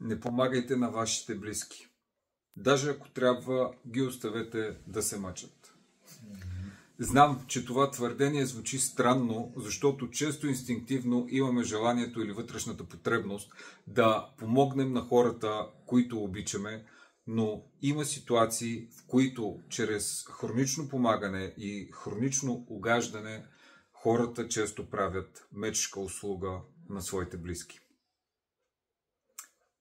Не помагайте на вашите близки. Даже ако трябва, ги оставете да се мъчат. Знам, че това твърдение звучи странно, защото често инстинктивно имаме желанието или вътрешната потребност да помогнем на хората, които обичаме, но има ситуации, в които чрез хронично помагане и хронично угаждане хората често правят мечешка услуга на своите близки.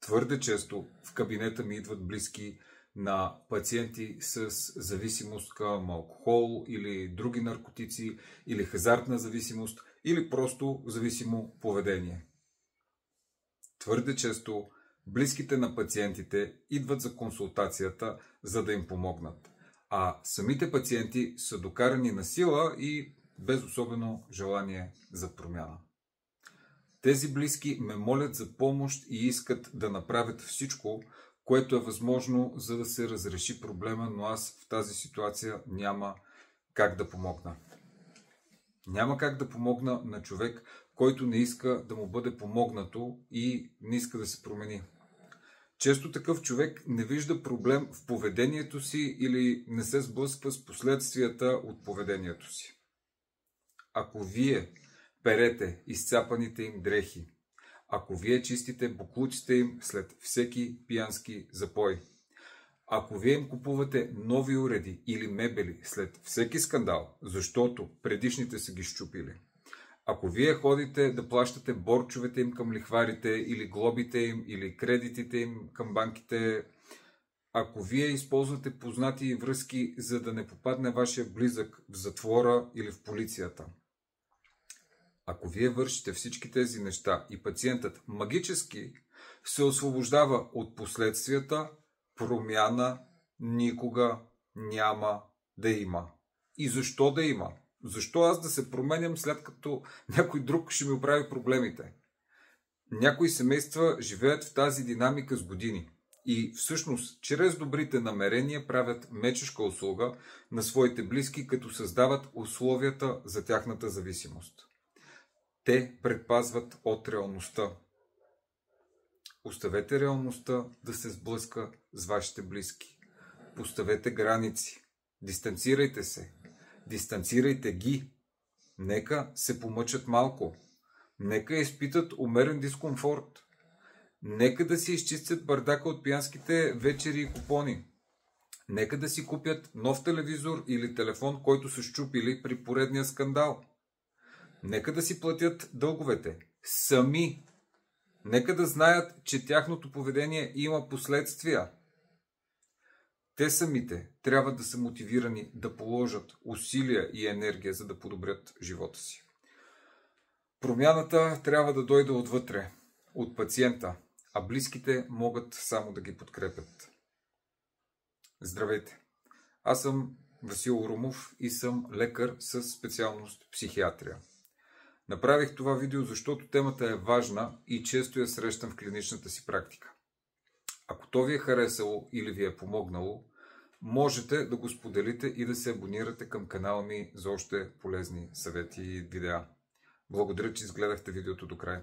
Твърде често в кабинета ми идват близки на пациенти с зависимост към алкохол или други наркотици, или хазартна зависимост, или просто зависимо поведение. Твърде често близките на пациентите идват за консултацията, за да им помогнат, а самите пациенти са докарани на сила и без особено желание за промяна. Тези близки ме молят за помощ и искат да направят всичко, което е възможно, за да се разреши проблема, но аз в тази ситуация няма как да помогна. Няма как да помогна на човек, който не иска да му бъде помогнато и не иска да се промени. Често такъв човек не вижда проблем в поведението си или не се сблъсква с последствията от поведението си. Ако вие перете изцапаните им дрехи, ако вие чистите боклуците им след всеки пиянски запой, ако вие им купувате нови уреди или мебели след всеки скандал, защото предишните са ги счупили, ако вие ходите да плащате борчовете им към лихварите или глобите им или кредитите им към банките, ако вие използвате познати връзки, за да не попадне вашия близък в затвора или в полицията, ако вие вършите всички тези неща и пациентът магически се освобождава от последствията, промяна никога няма да има. И защо да има? Защо аз да се променям, след като някой друг ще ми оправи проблемите? Някои семейства живеят в тази динамика с години и всъщност чрез добрите намерения правят мечешка услуга на своите близки, като създават условията за тяхната зависимост. Те предпазват от реалността. Оставете реалността да се сблъска с вашите близки. Поставете граници. Дистанцирайте се. Дистанцирайте ги. Нека се помъчат малко. Нека изпитат умерен дискомфорт. Нека да си изчистят бардака от пиянските вечери и купони. Нека да си купят нов телевизор или телефон, който са счупили при поредния скандал. Нека да си платят дълговете сами. Нека да знаят, че тяхното поведение има последствия. Те самите трябва да са мотивирани да положат усилия и енергия, за да подобрят живота си. Промяната трябва да дойде отвътре, от пациента, а близките могат само да ги подкрепят. Здравейте! Аз съм Васил Урумов и съм лекар с специалност психиатрия. Направих това видео, защото темата е важна и често я срещам в клиничната си практика. Ако то ви е харесало или ви е помогнало, можете да го споделите и да се абонирате към канала ми за още полезни съвети и видеа. Благодаря, че изгледахте видеото до край.